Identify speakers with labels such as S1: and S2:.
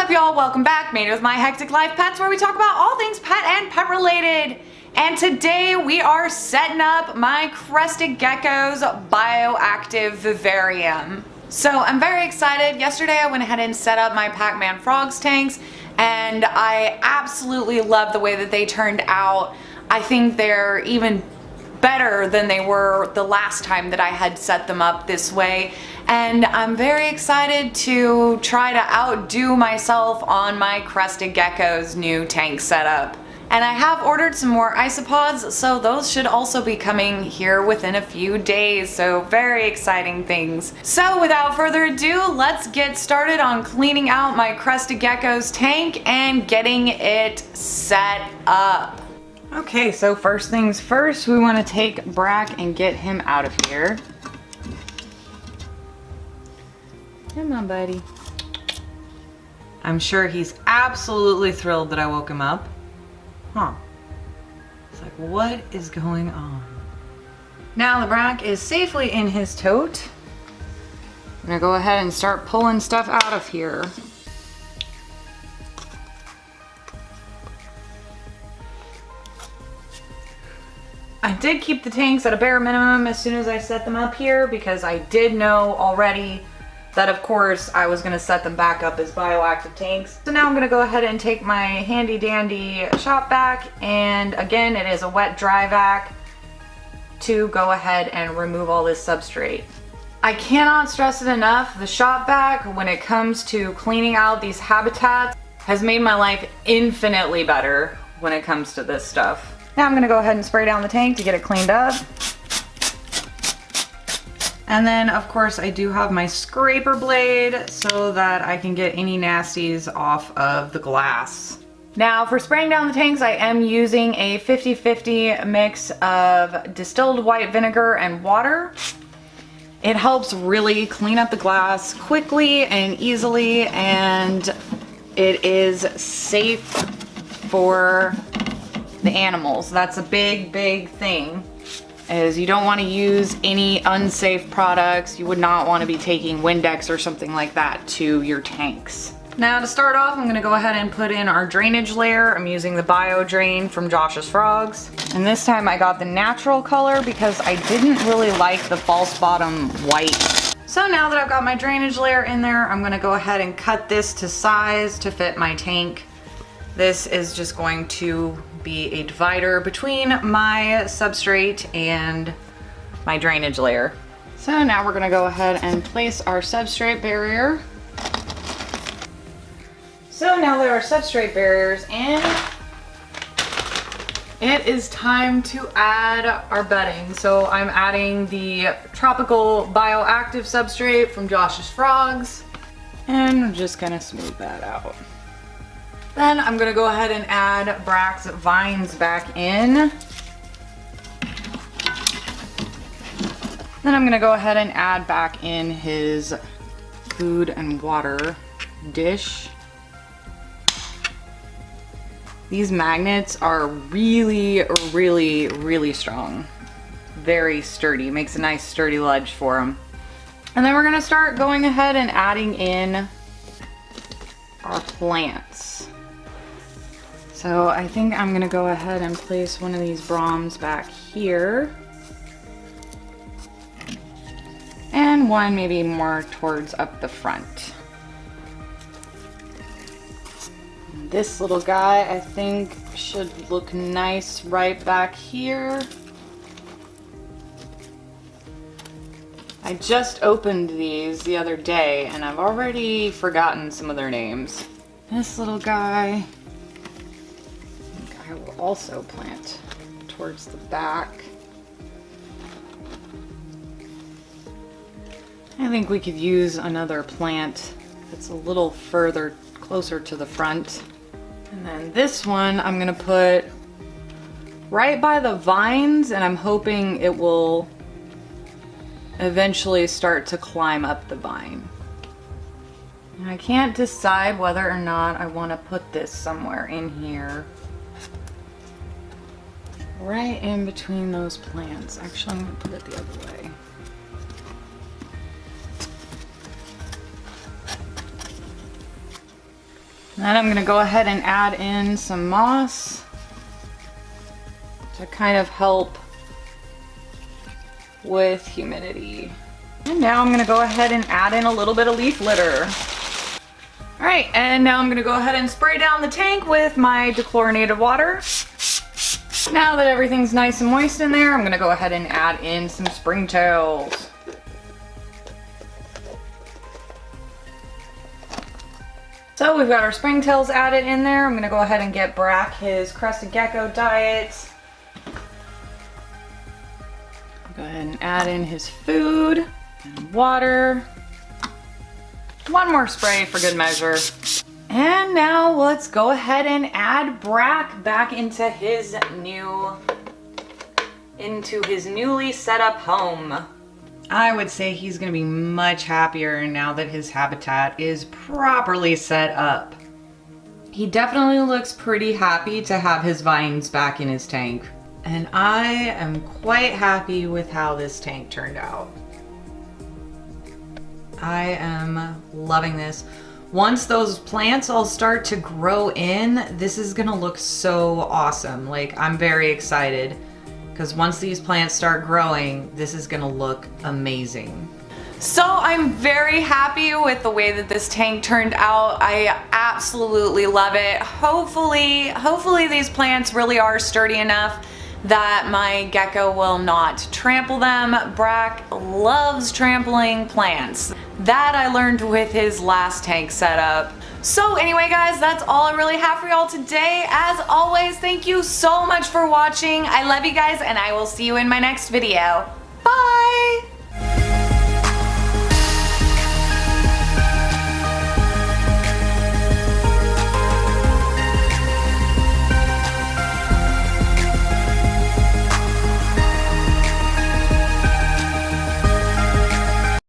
S1: up, y'all? Welcome back. Made It With My Hectic Life Pets, where we talk about all things pet and pet related. And today we are setting up my Crested Gecko's Bioactive Vivarium. So I'm very excited. Yesterday I went ahead and set up my Pac-Man Frogs tanks, and I absolutely love the way that they turned out. I think they're even better than they were the last time that I had set them up this way. And I'm very excited to try to outdo myself on my Crested Gecko's new tank setup. And I have ordered some more isopods, so those should also be coming here within a few days. So very exciting things. So without further ado, let's get started on cleaning out my Crested Gecko's tank and getting it set up. Okay, so first things first, we want to take Brack and get him out of here. Come on, buddy. I'm sure he's absolutely thrilled that I woke him up. Huh. It's like, what is going on? Now the Brack is safely in his tote. I'm gonna go ahead and start pulling stuff out of here. I did keep the tanks at a bare minimum as soon as I set them up here, because I did know already that of course I was gonna set them back up as bioactive tanks. So now I'm gonna go ahead and take my handy dandy shop vac, and again it is a wet dry vac, to go ahead and remove all this substrate. I cannot stress it enough, the shop vac, when it comes to cleaning out these habitats, has made my life infinitely better when it comes to this stuff. Now I'm gonna go ahead and spray down the tank to get it cleaned up. And then of course I do have my scraper blade so that I can get any nasties off of the glass. Now for spraying down the tanks, I am using a 50-50 mix of distilled white vinegar and water. It helps really clean up the glass quickly and easily, and it is safe for the animals. That's a big thing, is you don't want to use any unsafe products. You would not want to be taking Windex or something like that to your tanks. Now to start off, I'm going to go ahead and put in our drainage layer. I'm using the Bio Drain from Josh's Frogs, and this time I got the natural color because I didn't really like the false bottom white. So now that I've got my drainage layer in there, I'm going to go ahead and cut this to size to fit my tank. This is just going to be a divider between my substrate and my drainage layer. So now we're gonna go ahead and place our substrate barrier. So now that our substrate barrier's in, it is time to add our bedding. So I'm adding the tropical bioactive substrate from Josh's Frogs, and I'm just gonna smooth that out. Then I'm gonna go ahead and add Brack's vines back in. Then I'm gonna go ahead and add back in his food and water dish. These magnets are really strong. Very sturdy, makes a nice sturdy ledge for them. And then we're gonna start going ahead and adding in our plants. So I think I'm gonna go ahead and place one of these Brahms back here. And one maybe more towards up the front. This little guy I think should look nice right back here. I just opened these the other day and I've already forgotten some of their names. This little guy, I will also plant towards the back. I think we could use another plant that's a little further closer to the front. And then this one I'm gonna put right by the vines, and I'm hoping it will eventually start to climb up the vine. And I can't decide whether or not I want to put this somewhere in here. Right in between those plants. Actually, I'm going to put it the other way. Then I'm gonna go ahead and add in some moss to kind of help with humidity. And now I'm gonna go ahead and add in a little bit of leaf litter. All right, and now I'm gonna go ahead and spray down the tank with my dechlorinated water. Now that everything's nice and moist in there, I'm gonna go ahead and add in some springtails. So we've got our springtails added in there. I'm gonna go ahead and get Brack his Crested Gecko diet. Go ahead and add in his food and water. One more spray for good measure. And now let's go ahead and add Brack back into his newly set up home. I would say he's gonna be much happier now that his habitat is properly set up. He definitely looks pretty happy to have his vines back in his tank. And I am quite happy with how this tank turned out. I am loving this. Once those plants all start to grow in, this is gonna look so awesome. Like, I'm very excited because once these plants start growing, this is gonna look amazing. So I'm very happy with the way that this tank turned out. I absolutely love it. Hopefully these plants really are sturdy enough that my gecko will not trample them. Brack loves trampling plants. That I learned with his last tank setup. So anyway guys, that's all I really have for y'all today. As always, thank you so much for watching. I love you guys and I will see you in my next video. Bye!